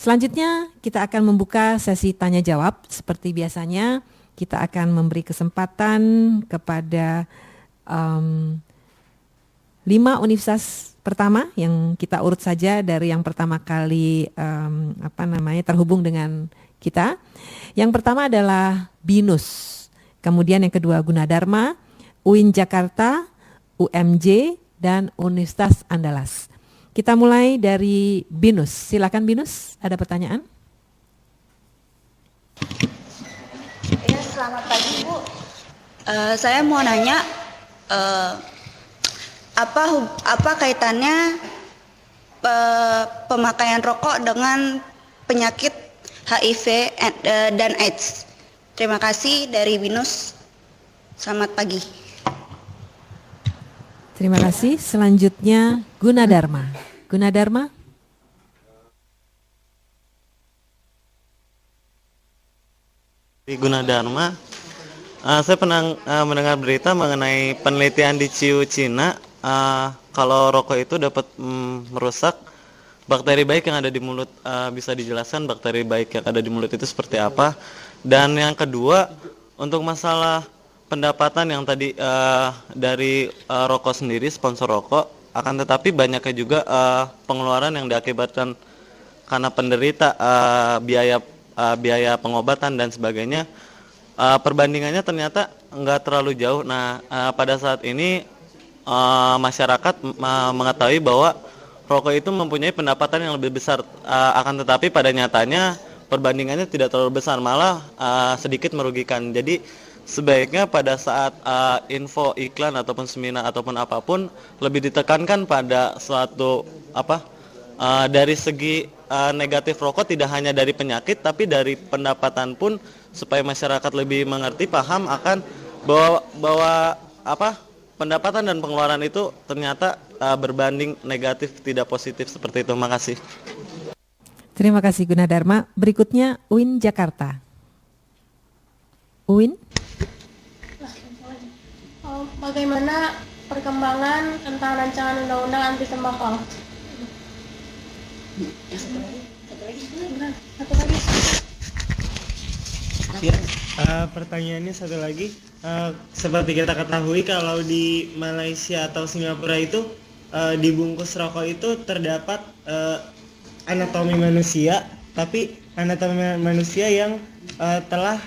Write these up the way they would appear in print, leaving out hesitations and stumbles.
Selanjutnya kita akan membuka sesi tanya jawab. Seperti biasanya kita akan memberi kesempatan kepada 5 universitas pertama yang kita urut saja dari yang pertama kali terhubung dengan kita. Yang pertama adalah BINUS, kemudian yang kedua Gunadarma, UIN Jakarta, UMJ, dan Universitas Andalas. Kita mulai dari BINUS. Silakan BINUS, ada pertanyaan? Ya, selamat pagi Bu. Saya mau nanya, apa kaitannya pemakaian rokok dengan penyakit HIV dan AIDS? Terima kasih dari BINUS. Selamat pagi. Terima kasih. Selanjutnya Gunadarma. Gunadarma. Gunadarma, saya pernah mendengar berita mengenai penelitian di Ciu, Cina, kalau rokok itu dapat merusak bakteri baik yang ada di mulut. Bisa dijelaskan bakteri baik yang ada di mulut itu seperti apa? Dan yang kedua, untuk masalah pendapatan yang tadi dari rokok sendiri, sponsor rokok, akan tetapi banyaknya juga pengeluaran yang diakibatkan karena penderita, biaya pengobatan dan sebagainya. Perbandingannya ternyata nggak terlalu jauh. Nah, pada saat ini masyarakat mengetahui bahwa rokok itu mempunyai pendapatan yang lebih besar, akan tetapi pada nyatanya perbandingannya tidak terlalu besar, malah sedikit merugikan. Jadi sebaiknya pada saat info iklan ataupun seminar ataupun apapun lebih ditekankan pada suatu dari segi negatif rokok, tidak hanya dari penyakit tapi dari pendapatan pun, supaya masyarakat lebih mengerti, paham akan bahwa pendapatan dan pengeluaran itu ternyata berbanding negatif, tidak positif seperti itu. Makasih. Terima kasih Gunadarma. Berikutnya UIN Jakarta. UIN. Bagaimana perkembangan tentang rancangan undang-undang anti tembakau? Satu lagi. Ya, pertanyaannya satu lagi. Seperti kita ketahui, kalau di Malaysia atau Singapura itu di bungkus rokok itu terdapat anatomi manusia, tapi anatomi manusia yang telah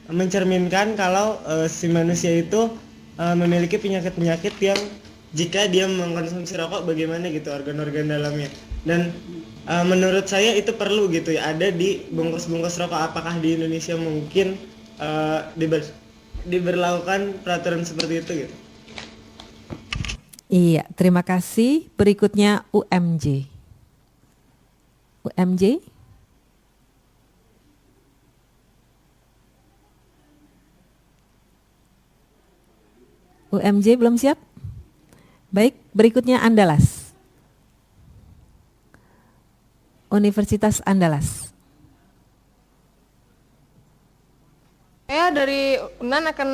mencerminkan kalau si manusia itu memiliki penyakit-penyakit yang jika dia mengkonsumsi rokok bagaimana gitu organ-organ dalamnya. Dan menurut saya itu perlu gitu ya ada di bungkus-bungkus rokok. Apakah di Indonesia mungkin diberlakukan peraturan seperti itu gitu? Iya, terima kasih. Berikutnya UMJ. UMJ. UMJ belum siap? Baik, berikutnya Andalas. Universitas Andalas. Saya dari UNAN akan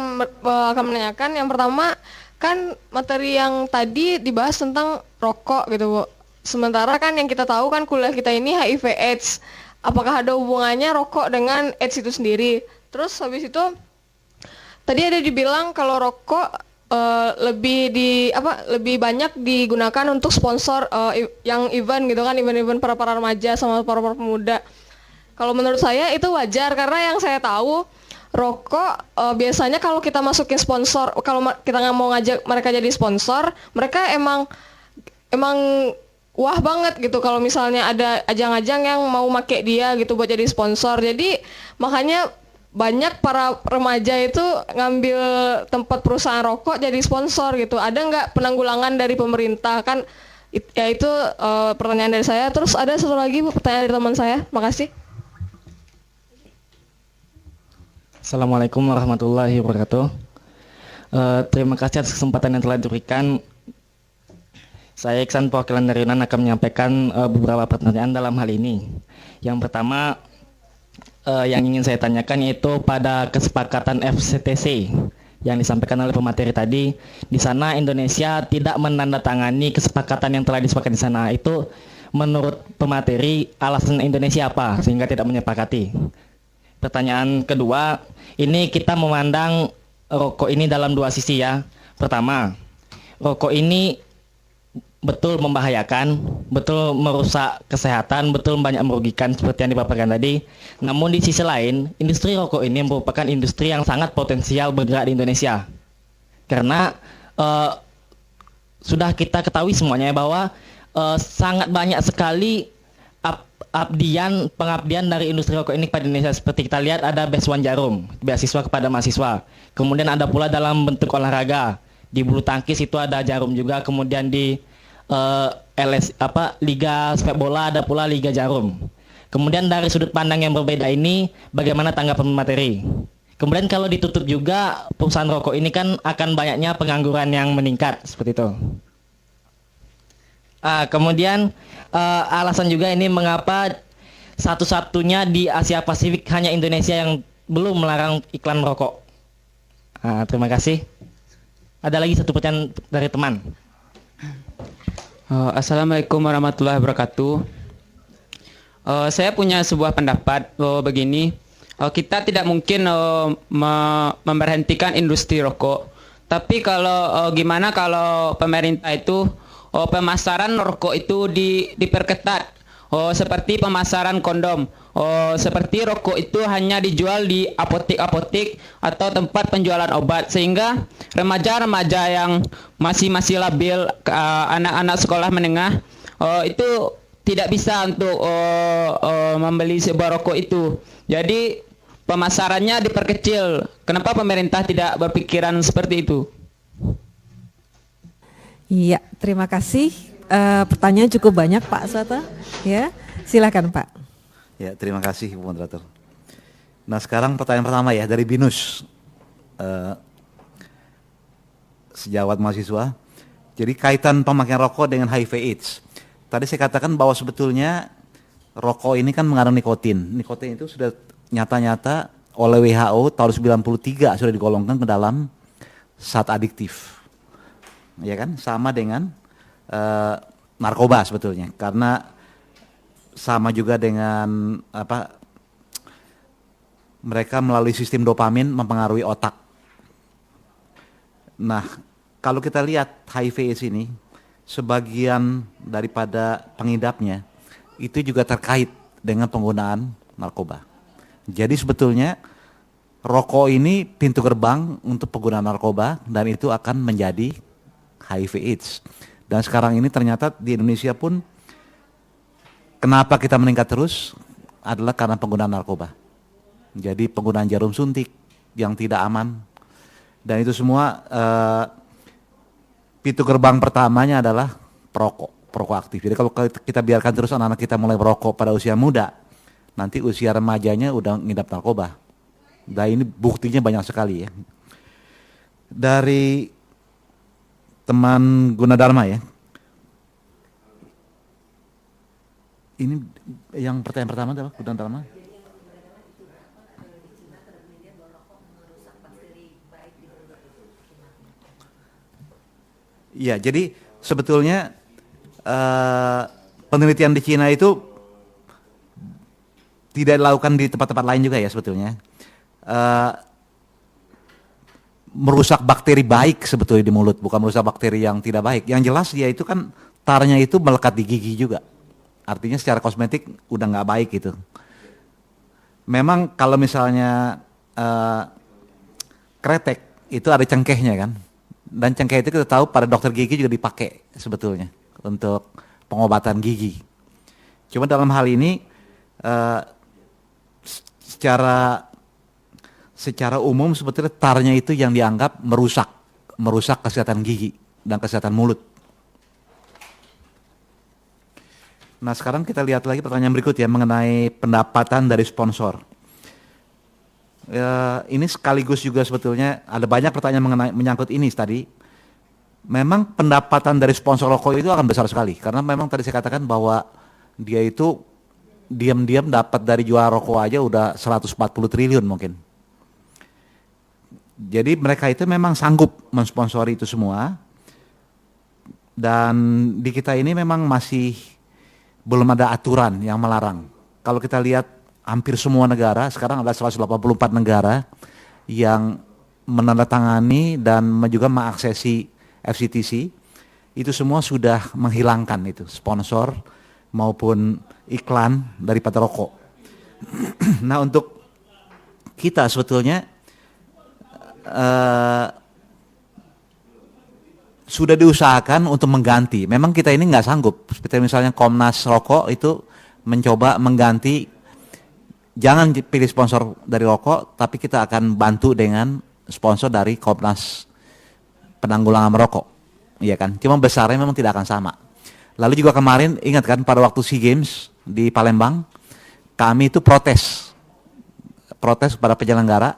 menanyakan, yang pertama kan materi yang tadi dibahas tentang rokok gitu Bu. Sementara kan yang kita tahu kan kuliah kita ini HIV AIDS. Apakah ada hubungannya rokok dengan AIDS itu sendiri? Terus habis itu tadi ada dibilang kalau rokok lebih banyak digunakan untuk sponsor yang event gitu kan, event-event para remaja sama para pemuda. Kalau menurut saya itu wajar, karena yang saya tahu rokok biasanya kalau kita masukin sponsor, kalau kita nggak mau ngajak mereka jadi sponsor, mereka emang wah banget gitu kalau misalnya ada ajang-ajang yang mau make dia gitu buat jadi sponsor. Jadi makanya banyak para remaja itu ngambil tempat perusahaan rokok jadi sponsor gitu. Ada nggak penanggulangan dari pemerintah kan? Ya itu pertanyaan dari saya. Terus ada satu lagi Bu, pertanyaan dari teman saya. Makasih. Assalamualaikum warahmatullahi wabarakatuh. Terima kasih atas kesempatan yang telah diberikan. Saya Iksan, perwakilan dari UNAN, akan menyampaikan beberapa pertanyaan dalam hal ini. Yang pertama, yang ingin saya tanyakan yaitu pada kesepakatan FCTC yang disampaikan oleh pemateri tadi. Di sana Indonesia tidak menandatangani kesepakatan yang telah disepakati di sana. Itu menurut pemateri alasan Indonesia apa sehingga tidak menyepakati? Pertanyaan kedua, ini kita memandang rokok ini dalam dua sisi ya. Pertama, rokok ini betul membahayakan, betul merusak kesehatan, betul banyak merugikan seperti yang dipaparkan tadi. Namun di sisi lain, industri rokok ini merupakan industri yang sangat potensial bergerak di Indonesia. Karena sudah kita ketahui semuanya bahwa sangat banyak sekali pengabdian dari industri rokok ini kepada Indonesia. Seperti kita lihat ada Beasiswa Jarum, beasiswa kepada mahasiswa. Kemudian ada pula dalam bentuk olahraga. Di bulu tangkis itu ada Jarum juga, kemudian di Liga sepak bola ada pula Liga Jarum. Kemudian dari sudut pandang yang berbeda ini, bagaimana tanggapan materi? Kemudian kalau ditutup juga perusahaan rokok ini kan akan banyaknya pengangguran yang meningkat seperti itu. Kemudian alasan juga ini mengapa satu-satunya di Asia Pasifik hanya Indonesia yang belum melarang iklan rokok. Terima kasih. Ada lagi satu pertanyaan dari teman. Assalamualaikum warahmatullahi wabarakatuh. Saya punya sebuah pendapat begini. Kita tidak mungkin memberhentikan industri rokok. Tapi kalau gimana kalau pemerintah itu pemasaran rokok itu diperketat, seperti pemasaran kondom, seperti rokok itu hanya dijual di apotek-apotek atau tempat penjualan obat, sehingga remaja-remaja yang masih labil, anak-anak sekolah menengah itu tidak bisa untuk membeli sebuah rokok itu. Jadi pemasarannya diperkecil. Kenapa pemerintah tidak berpikiran seperti itu? Iya, terima kasih. Pertanyaan cukup banyak Pak Sata. Ya, silakan Pak. Ya, terima kasih Bu Moderator. Nah, sekarang pertanyaan pertama ya dari Binus, sejawat mahasiswa. Jadi kaitan pemakaian rokok dengan HIV/AIDS. Tadi saya katakan bahwa sebetulnya rokok ini kan mengandung nikotin. Nikotin itu sudah nyata-nyata oleh WHO tahun 93 sudah digolongkan ke dalam zat adiktif. Ya kan, sama dengan narkoba sebetulnya, karena sama juga dengan mereka melalui sistem dopamin mempengaruhi otak. Nah, kalau kita lihat HIV/AIDS ini, sebagian daripada pengidapnya itu juga terkait dengan penggunaan narkoba. Jadi sebetulnya rokok ini pintu gerbang untuk penggunaan narkoba, dan itu akan menjadi HIV/AIDS. Dan sekarang ini ternyata di Indonesia pun kenapa kita meningkat terus adalah karena penggunaan narkoba. Jadi penggunaan jarum suntik yang tidak aman, dan itu semua pintu gerbang pertamanya adalah perokok aktif. Jadi kalau kita biarkan terus anak-anak kita mulai merokok pada usia muda, nanti usia remajanya udah ngidap narkoba. Dan ini buktinya banyak sekali ya. Dari teman Gunadarma ya. Ini yang pertanyaan pertama adalah Gunadarma. Iya, jadi sebetulnya penelitian di Cina itu tidak dilakukan di tempat-tempat lain juga ya sebetulnya. Merusak bakteri baik sebetulnya di mulut, bukan merusak bakteri yang tidak baik. Yang jelas dia itu kan tarnya itu melekat di gigi juga. Artinya secara kosmetik udah nggak baik gitu. Memang kalau misalnya kretek itu ada cengkehnya kan. Dan cengkeh itu kita tahu pada dokter gigi juga dipakai sebetulnya untuk pengobatan gigi. Cuma dalam hal ini secara umum sebetulnya tarnya itu yang dianggap merusak kesehatan gigi dan kesehatan mulut. Nah, sekarang kita lihat lagi pertanyaan berikut ya mengenai pendapatan dari sponsor. Ini sekaligus juga sebetulnya ada banyak pertanyaan menyangkut ini tadi. Memang pendapatan dari sponsor rokok itu akan besar sekali, karena memang tadi saya katakan bahwa dia itu diam-diam dapat dari jual rokok aja udah 140 triliun mungkin. Jadi mereka itu memang sanggup mensponsori itu semua. Dan di kita ini memang masih belum ada aturan yang melarang. Kalau kita lihat hampir semua negara, sekarang ada 184 negara yang menandatangani dan juga mengaksesi FCTC, itu semua sudah menghilangkan itu sponsor maupun iklan daripada rokok. Nah, untuk kita sebetulnya sudah diusahakan untuk mengganti. Memang kita ini nggak sanggup. Seperti misalnya Komnas Rokok itu mencoba mengganti, jangan pilih sponsor dari rokok, tapi kita akan bantu dengan sponsor dari Komnas Penanggulangan Merokok. Iya kan? Cuma besarnya memang tidak akan sama. Lalu juga kemarin ingat kan pada waktu SEA Games di Palembang, kami itu protes kepada penyelenggara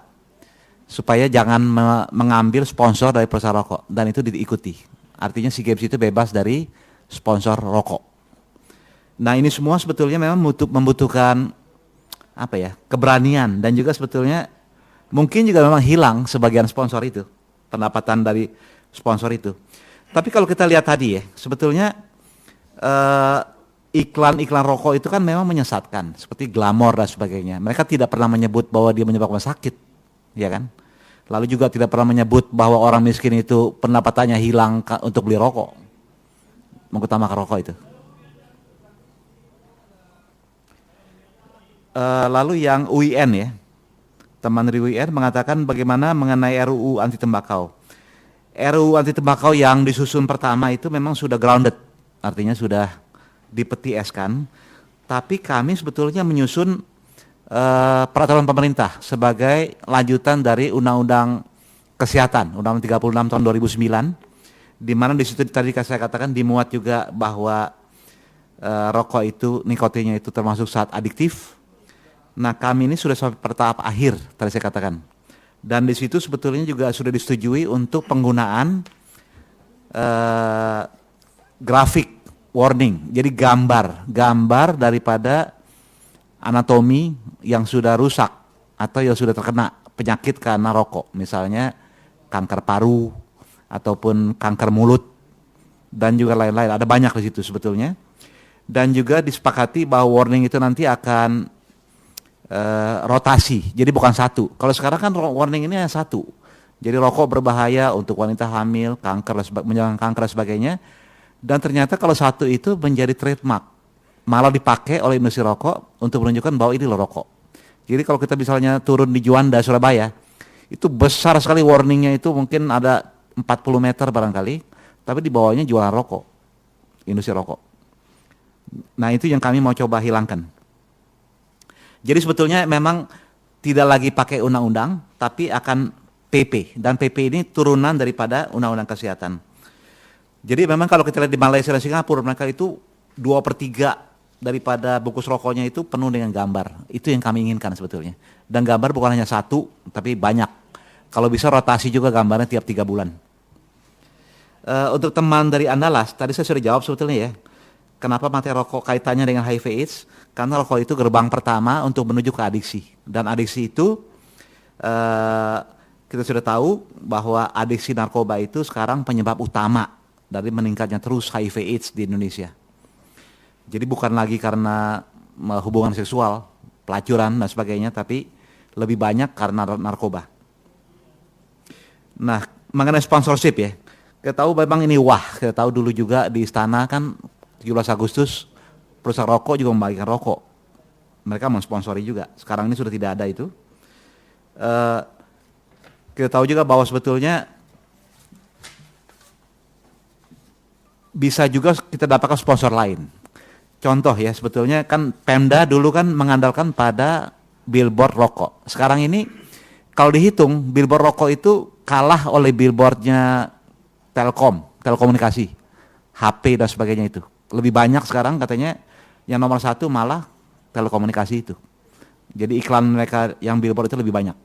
supaya jangan mengambil sponsor dari perusahaan rokok, dan itu diikuti. Artinya SEA Games itu bebas dari sponsor rokok. Nah, ini semua sebetulnya memang membutuhkan keberanian, dan juga sebetulnya mungkin juga memang hilang sebagian sponsor itu, pendapatan dari sponsor itu. Tapi kalau kita lihat tadi ya, sebetulnya iklan-iklan rokok itu kan memang menyesatkan, seperti Glamor dan sebagainya. Mereka tidak pernah menyebut bahwa dia menyebabkan sakit, ya kan? Lalu juga tidak pernah menyebut bahwa orang miskin itu pendapatannya hilang untuk beli rokok, mengutamakan rokok itu. Lalu yang UIN ya, teman dari UIN mengatakan bagaimana mengenai RUU anti tembakau. RUU anti tembakau yang disusun pertama itu memang sudah grounded, artinya sudah dipetieskan, tapi kami sebetulnya menyusun peraturan pemerintah sebagai lanjutan dari Undang-Undang Kesehatan, Undang-Undang 36 tahun 2009, di mana di situ tadi saya katakan dimuat juga bahwa rokok itu nikotinnya itu termasuk zat adiktif. Nah, kami ini sudah sampai pada tahap akhir tadi saya katakan, dan di situ sebetulnya juga sudah disetujui untuk penggunaan grafik warning, jadi gambar daripada anatomi yang sudah rusak atau yang sudah terkena penyakit karena rokok, misalnya kanker paru ataupun kanker mulut dan juga lain-lain. Ada banyak di situ sebetulnya. Dan juga disepakati bahwa warning itu nanti akan rotasi, jadi bukan satu. Kalau sekarang kan warning ini hanya satu. Jadi rokok berbahaya untuk wanita hamil, menyerang kanker dan sebagainya. Dan ternyata kalau satu itu menjadi trademark, malah dipakai oleh industri rokok untuk menunjukkan bahwa ini loh rokok. Jadi kalau kita misalnya turun di Juanda, Surabaya, itu besar sekali warningnya, itu mungkin ada 40 meter barangkali, tapi di bawahnya jualan rokok, industri rokok. Nah, itu yang kami mau coba hilangkan. Jadi sebetulnya memang tidak lagi pakai undang-undang, tapi akan PP, dan PP ini turunan daripada Undang-Undang Kesehatan. Jadi memang kalau kita lihat di Malaysia dan Singapura, mereka itu 2/3 daripada bungkus rokoknya itu penuh dengan gambar. Itu yang kami inginkan sebetulnya. Dan gambar bukan hanya satu, tapi banyak. Kalau bisa rotasi juga gambarnya tiap 3 bulan. Untuk teman dari Andalas, tadi saya sudah jawab sebetulnya ya. Kenapa materi rokok kaitannya dengan HIV AIDS? Karena rokok itu gerbang pertama untuk menuju ke adiksi. Dan adiksi itu kita sudah tahu bahwa adiksi narkoba itu sekarang penyebab utama dari meningkatnya terus HIV AIDS di Indonesia. Jadi bukan lagi karena hubungan seksual, pelacuran dan sebagainya, tapi lebih banyak karena narkoba. Nah, mengenai sponsorship ya, kita tahu memang ini kita tahu dulu juga di istana kan 17 Agustus perusahaan rokok juga membagikan rokok. Mereka mensponsori juga. Sekarang ini sudah tidak ada itu. Kita tahu juga bahwa sebetulnya bisa juga kita dapatkan sponsor lain. Contoh ya, sebetulnya kan Pemda dulu kan mengandalkan pada billboard rokok. Sekarang ini kalau dihitung billboard rokok itu kalah oleh billboardnya telekomunikasi, HP dan sebagainya itu. Lebih banyak sekarang katanya yang nomor 1 malah telekomunikasi itu. Jadi iklan mereka yang billboard itu lebih banyak.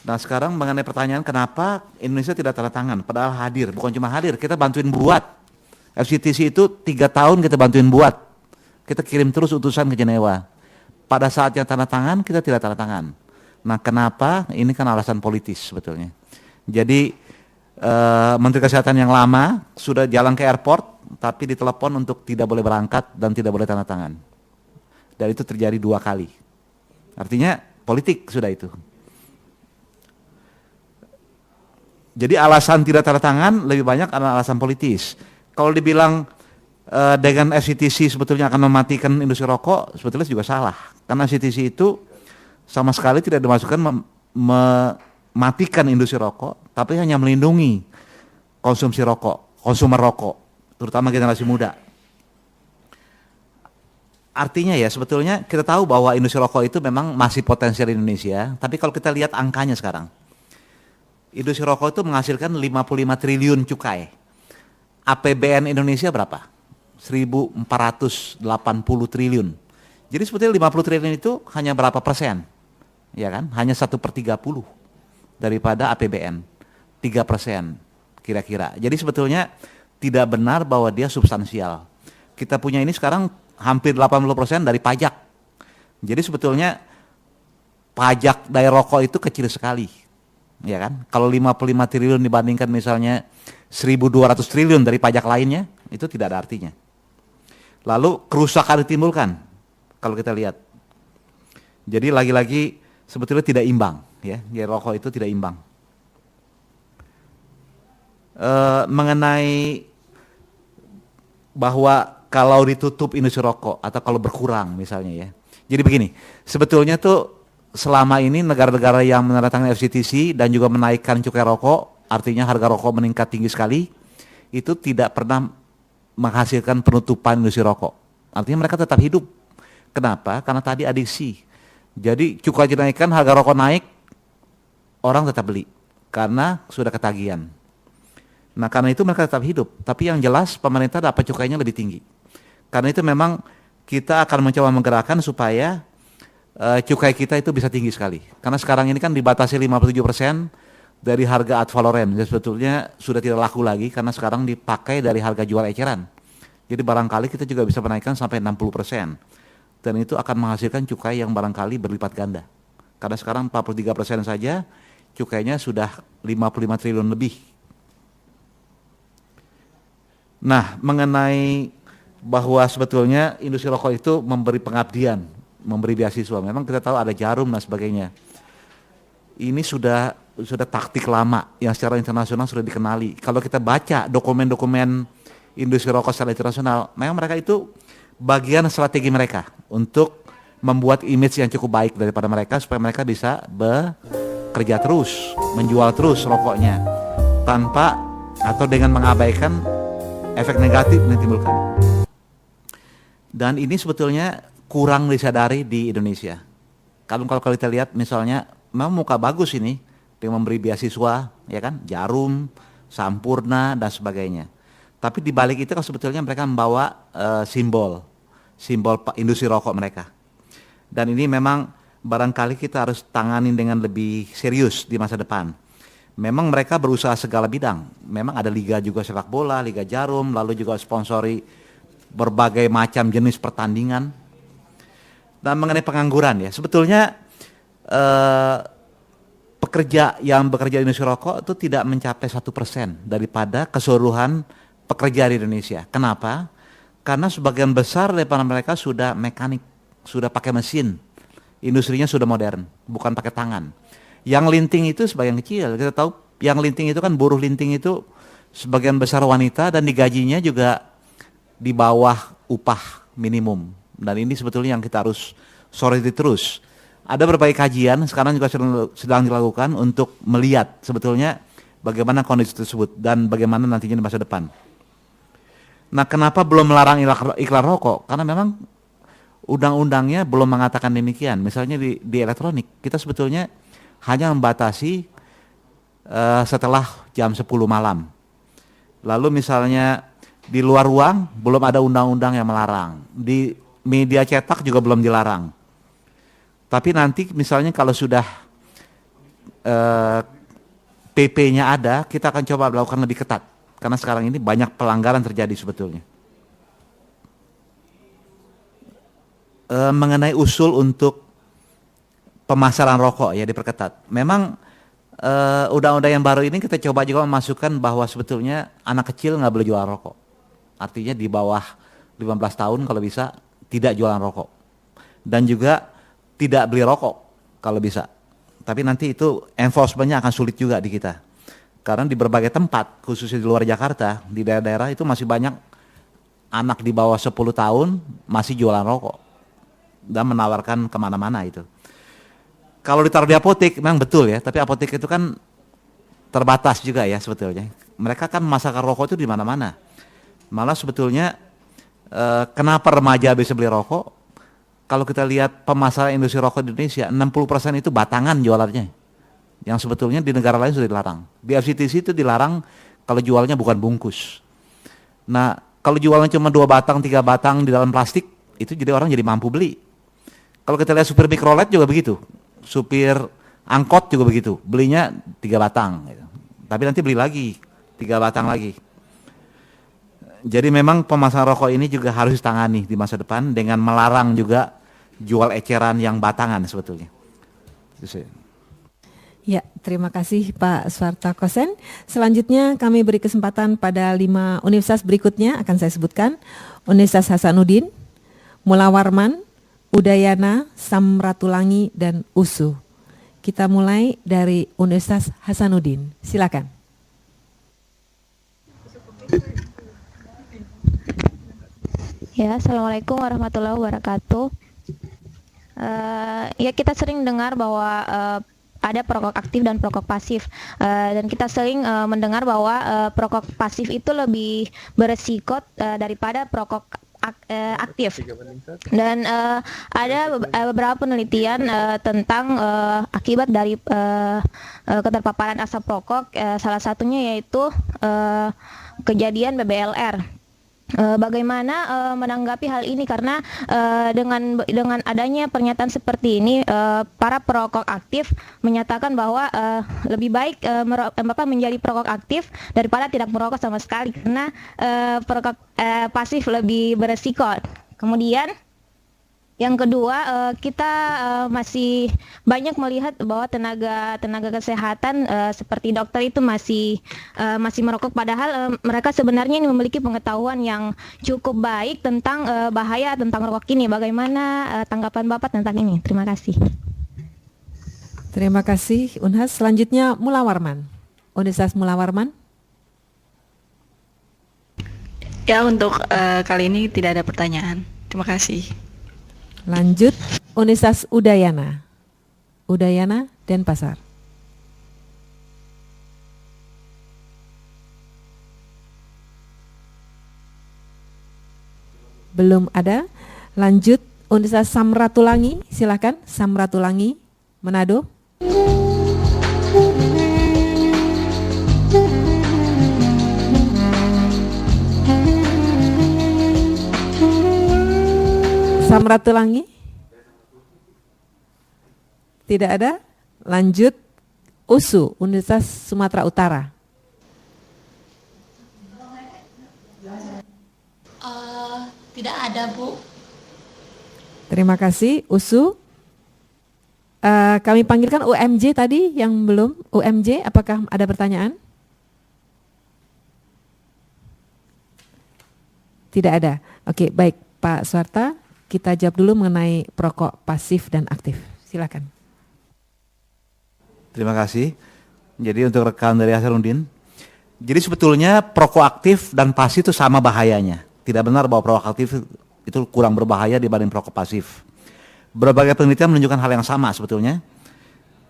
Nah, sekarang mengenai pertanyaan kenapa Indonesia tidak tanda tangan, padahal hadir, bukan cuma hadir, kita bantuin buat. FCTC itu 3 tahun kita bantuin buat. Kita kirim terus utusan ke Jenewa. Pada saat yang tanda tangan, kita tidak tanda tangan. Nah, kenapa? Ini kan alasan politis sebetulnya. Jadi Menteri Kesehatan yang lama sudah jalan ke airport, tapi ditelepon untuk tidak boleh berangkat dan tidak boleh tanda tangan. Dan itu terjadi 2 kali. Artinya politik sudah itu. Jadi alasan tidak tanda tangan lebih banyak adalah alasan politis. Kalau dibilang dengan FCTC sebetulnya akan mematikan industri rokok, sebetulnya juga salah. Karena FCTC itu sama sekali tidak dimasukkan mematikan industri rokok, tapi hanya melindungi konsumsi rokok, konsumer rokok, terutama generasi muda. Artinya ya sebetulnya kita tahu bahwa industri rokok itu memang masih potensial di Indonesia, tapi kalau kita lihat angkanya sekarang, industri rokok itu menghasilkan 55 triliun cukai. APBN Indonesia berapa? 1.480 triliun. Jadi sebetulnya 50 triliun itu hanya berapa persen? Ya kan? Hanya 1/30 daripada APBN. 3% kira-kira. Jadi sebetulnya tidak benar bahwa dia substansial. Kita punya ini sekarang hampir 80% dari pajak. Jadi sebetulnya pajak dari rokok itu kecil sekali. Ya kan? Kalau 55 triliun dibandingkan misalnya 1.200 triliun dari pajak lainnya, itu tidak ada artinya. Lalu kerusakan ditimbulkan kalau kita lihat. Jadi lagi-lagi sebetulnya tidak imbang, ya. Ya, rokok itu tidak imbang. Mengenai bahwa kalau ditutup industri rokok atau kalau berkurang misalnya ya. Jadi begini, sebetulnya tuh selama ini negara-negara yang menandatangani FCTC dan juga menaikkan cukai rokok, artinya harga rokok meningkat tinggi sekali, itu tidak pernah menghasilkan penutupan industri rokok. Artinya mereka tetap hidup. Kenapa? Karena tadi adiksi. Jadi cukai dinaikkan, harga rokok naik, orang tetap beli karena sudah ketagihan. Nah karena itu mereka tetap hidup. Tapi yang jelas pemerintah dapat cukainya lebih tinggi. Karena itu memang kita akan mencoba menggerakkan supaya cukai kita itu bisa tinggi sekali. Karena sekarang ini kan dibatasi 57% dari harga ad valorem. Jadi sebetulnya sudah tidak laku lagi karena sekarang dipakai dari harga jual eceran. Jadi barangkali kita juga bisa menaikkan sampai 60%. Dan itu akan menghasilkan cukai yang barangkali berlipat ganda. Karena sekarang 43% saja cukainya sudah 55 triliun lebih. Nah, mengenai bahwa sebetulnya industri rokok itu memberi pengabdian, memberi beasiswa. Memang kita tahu ada Jarum dan sebagainya. Ini sudah taktik lama yang secara internasional sudah dikenali. Kalau kita baca dokumen-dokumen industri rokok secara internasional, memang mereka itu bagian strategi mereka untuk membuat image yang cukup baik daripada mereka supaya mereka bisa bekerja terus, menjual terus rokoknya tanpa atau dengan mengabaikan efek negatif yang ditimbulkan. Dan ini sebetulnya kurang disadari di Indonesia. Kalau kita lihat misalnya memang muka bagus ini dengan memberi beasiswa, ya kan, Jarum, Sampurna dan sebagainya. Tapi di balik itu kan sebetulnya mereka membawa simbol industri rokok mereka. Dan ini memang barangkali kita harus tangani dengan lebih serius di masa depan. Memang mereka berusaha segala bidang. Memang ada liga juga sepak bola, liga Jarum, lalu juga sponsori berbagai macam jenis pertandingan. Dan mengenai pengangguran ya, sebetulnya pekerja yang bekerja di industri rokok itu tidak mencapai 1% daripada keseluruhan pekerja di Indonesia. Kenapa? Karena sebagian besar daripada mereka sudah mekanik, sudah pakai mesin, industrinya sudah modern, bukan pakai tangan. Yang linting itu sebagian kecil, kita tahu yang linting itu kan buruh linting itu sebagian besar wanita dan digajinya juga di bawah upah minimum. Dan ini sebetulnya yang kita harus soroti terus. Ada berbagai kajian sekarang juga sedang dilakukan untuk melihat sebetulnya bagaimana kondisi tersebut dan bagaimana nantinya di masa depan. Nah, kenapa belum melarang iklan rokok? Karena memang undang-undangnya belum mengatakan demikian. Misalnya di elektronik, kita sebetulnya hanya membatasi setelah jam 10 malam. Lalu misalnya di luar ruang belum ada undang-undang yang melarang. Di media cetak juga belum dilarang. Tapi nanti misalnya kalau sudah PP-nya ada, kita akan coba melakukan lebih ketat. Karena sekarang ini banyak pelanggaran terjadi sebetulnya. Mengenai usul untuk pemasaran rokok ya diperketat. Memang undang-undang yang baru ini kita coba juga memasukkan bahwa sebetulnya anak kecil nggak boleh jualan rokok. Artinya di bawah 15 tahun kalau bisa tidak jualan rokok. Dan juga tidak beli rokok kalau bisa. Tapi nanti itu enforcement-nya akan sulit juga di kita. Karena di berbagai tempat, khususnya di luar Jakarta, di daerah-daerah itu masih banyak anak di bawah 10 tahun masih jualan rokok. Dan menawarkan kemana-mana itu. Kalau ditaruh di apotek memang betul ya, tapi apotek itu kan terbatas juga ya sebetulnya. Mereka kan memasarkan rokok itu di mana-mana. Malah sebetulnya kenapa remaja bisa beli rokok? Kalau kita lihat pemasaran industri rokok di Indonesia, 60% itu batangan jualannya. Yang sebetulnya di negara lain sudah dilarang. Di FCTC itu dilarang kalau jualnya bukan bungkus. Nah, kalau jualnya cuma 2 batang, 3 batang di dalam plastik, itu jadi orang jadi mampu beli. Kalau kita lihat supir mikrolet juga begitu. Supir angkot juga begitu, belinya 3 batang gitu. Tapi nanti beli lagi 3 batang lagi. Jadi memang pemasaran rokok ini juga harus ditangani di masa depan dengan melarang juga jual eceran yang batangan sebetulnya. Ya, terima kasih Pak Suarta Kosen. Selanjutnya kami beri kesempatan pada 5 universitas berikutnya akan saya sebutkan. Universitas Hasanuddin, Mula Warman, Udayana, Samratulangi, dan USU. Kita mulai dari Universitas Hasanuddin. Silakan. Ya, Assalamualaikum warahmatullahi wabarakatuh. Ya, kita sering dengar bahwa ada perokok aktif dan perokok pasif, dan kita sering mendengar bahwa perokok pasif itu lebih beresiko daripada perokok aktif. Dan ada beberapa penelitian tentang akibat dari keterpaparan asap rokok, salah satunya yaitu kejadian BBLR. Bagaimana menanggapi hal ini, karena dengan adanya pernyataan seperti ini, para perokok aktif menyatakan bahwa lebih baik menjadi perokok aktif daripada tidak merokok sama sekali, karena perokok pasif lebih beresiko. Kemudian yang kedua, kita masih banyak melihat bahwa tenaga kesehatan seperti dokter itu masih merokok, padahal mereka sebenarnya ini memiliki pengetahuan yang cukup baik tentang bahaya tentang rokok ini. Bagaimana tanggapan Bapak tentang ini? Terima kasih. Terima kasih Unhas. Selanjutnya Mula Warman, Universitas Mula Warman. Ya, untuk kali ini tidak ada pertanyaan. Terima kasih. Lanjut Universitas Udayana, Udayana Denpasar. Belum ada. Lanjut Universitas Samratulangi, silakan Samratulangi, Manado. Samratulangi? Tidak ada. Lanjut USU, Universitas Sumatera Utara. Tidak ada, Bu. Terima kasih USU. Kami panggilkan UMJ tadi yang belum. UMJ, apakah ada pertanyaan? Tidak ada. Oke, baik Pak Suarta. Kita jawab dulu mengenai perokok pasif dan aktif. Silakan. Terima kasih. Jadi untuk rekan dari Hasanuddin, jadi sebetulnya perokok aktif dan pasif itu sama bahayanya. Tidak benar bahwa perokok aktif itu kurang berbahaya dibanding perokok pasif. Berbagai penelitian menunjukkan hal yang sama sebetulnya.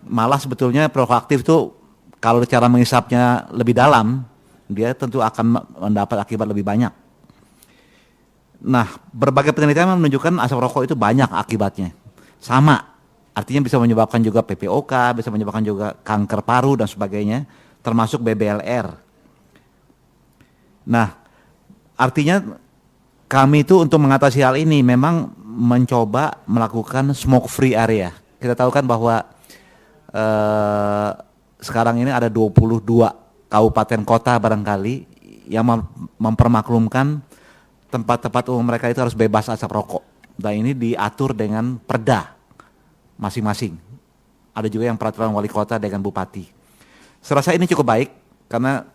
Malah sebetulnya perokok aktif itu kalau cara menghisapnya lebih dalam, dia tentu akan mendapat akibat lebih banyak. Nah, berbagai penelitian menunjukkan asap rokok itu banyak akibatnya. Sama, artinya bisa menyebabkan juga PPOK, bisa menyebabkan juga kanker paru dan sebagainya, termasuk BBLR. Nah, artinya kami itu untuk mengatasi hal ini memang mencoba melakukan smoke free area. Kita tahu kan bahwa sekarang ini ada 22 kabupaten kota barangkali yang mempermaklumkan tempat-tempat umum mereka itu harus bebas asap rokok. Dan ini diatur dengan perda masing-masing. Ada juga yang peraturan wali kota dengan bupati. Saya rasa ini cukup baik karena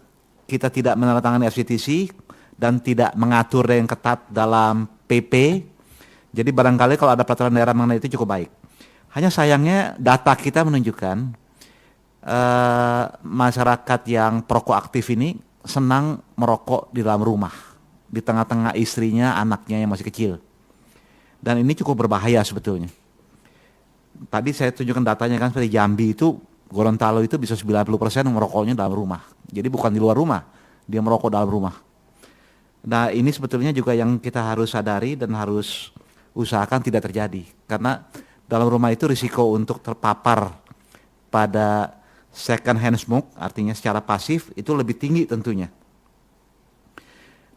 kita tidak menandatangani FCTC dan tidak mengatur yang ketat dalam PP. Jadi barangkali kalau ada peraturan daerah mengenai itu cukup baik. Hanya sayangnya data kita menunjukkan masyarakat yang perokok aktif ini senang merokok di dalam rumah, di tengah-tengah istrinya, anaknya yang masih kecil. Dan ini cukup berbahaya sebetulnya. Tadi saya tunjukkan datanya kan seperti Jambi itu, Gorontalo itu bisa 90% merokoknya dalam rumah. Jadi bukan di luar rumah, dia merokok dalam rumah. Nah ini sebetulnya juga yang kita harus sadari dan harus usahakan tidak terjadi. Karena dalam rumah itu risiko untuk terpapar pada second hand smoke, artinya secara pasif, itu lebih tinggi tentunya.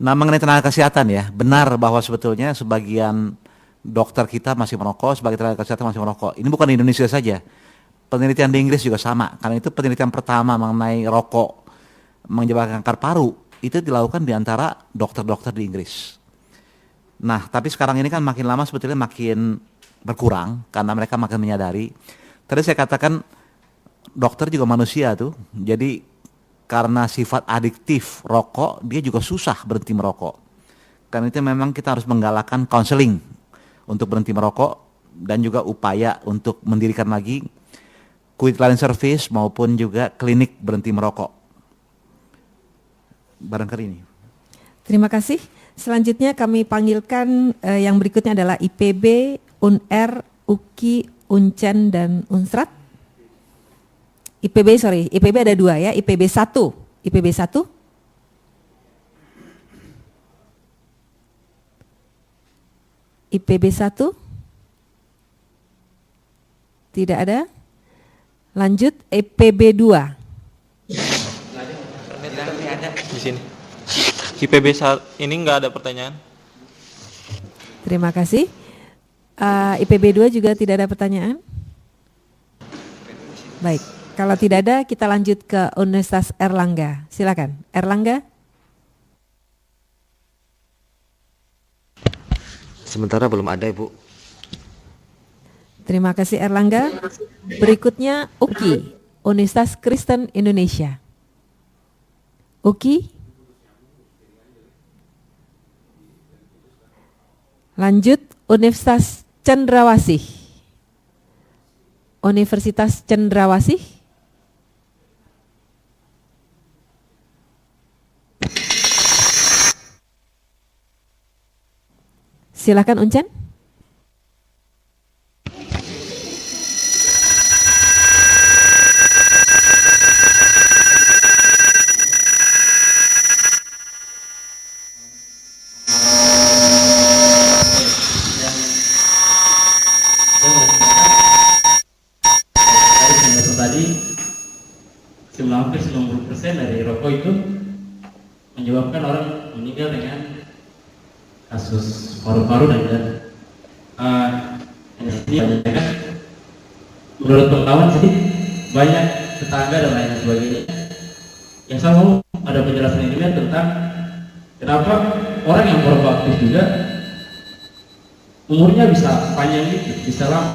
Nah mengenai tenaga kesehatan ya, benar bahwa sebetulnya sebagian dokter kita masih merokok, sebagian tenaga kesehatan masih merokok. Ini bukan di Indonesia saja. Penelitian di Inggris juga sama, karena itu penelitian pertama mengenai rokok menyebabkan kanker paru itu dilakukan di antara dokter-dokter di Inggris. Nah, tapi sekarang ini kan makin lama sebetulnya makin berkurang karena mereka makin menyadari. Tadi saya katakan dokter juga manusia tuh, jadi karena sifat adiktif rokok dia juga susah berhenti merokok. Karena itu memang kita harus menggalakkan counseling untuk berhenti merokok dan juga upaya untuk mendirikan lagi quit line service maupun juga klinik berhenti merokok. Barangkali ini. Terima kasih. Selanjutnya kami panggilkan yang berikutnya adalah IPB, UNR, UKI, UNCEN, dan UNSRAT. IPB ada 2 ya, IPB 1. IPB 1. IPB 1. Tidak ada. Lanjut IPB 2. Di sini. IPB ini nggak ada pertanyaan. Terima kasih. IPB 2 juga tidak ada pertanyaan. Baik, kalau tidak ada kita lanjut ke Universitas Airlangga. Silakan, Airlangga. Sementara belum ada, Ibu. Terima kasih Airlangga. Berikutnya UKI, Universitas Kristen Indonesia. UKI. Lanjut Universitas Cendrawasih. Universitas Cendrawasih. Silakan Uncen. Hampir 90% dari rokok itu menyebabkan orang meninggal dengan kasus paru-paru dan ini kan menurut pengetahuan sih banyak tetangga dan lain sebagainya yang saya mau ada penjelasan ilmiah tentang kenapa orang yang merokok aktif juga umurnya bisa panjang gitu, bisa lama.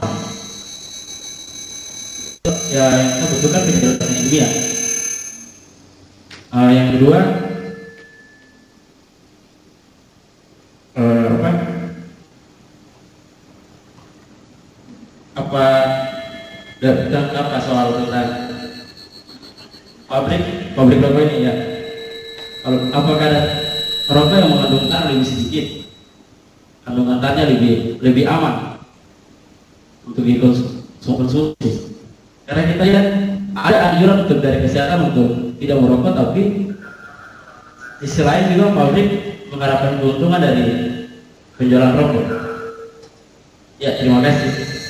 Ya yang saya butuhkan penjelasan ilmiah. Yang kedua, apa soal tentang pabrik rokok ini ya? Apakah ada rokok yang mengandung tar lebih sedikit, kandungan tarnya lebih aman untuk dikonsumsi? Karena kita lihat ada anjuran untuk dari kesehatan untuk tidak merokok, tapi di sisi lain juga pabrik mengharapkan keuntungan dari penjualan rokok. Ya, terima kasih.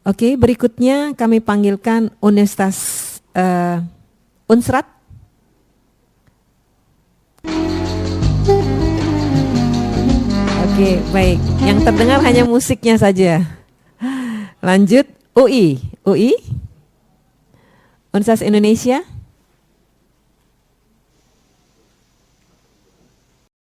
Oke, berikutnya kami panggilkan Universitas UNSRAT. Oke, baik. Yang terdengar hanya musiknya saja. Lanjut UI. Universitas Indonesia.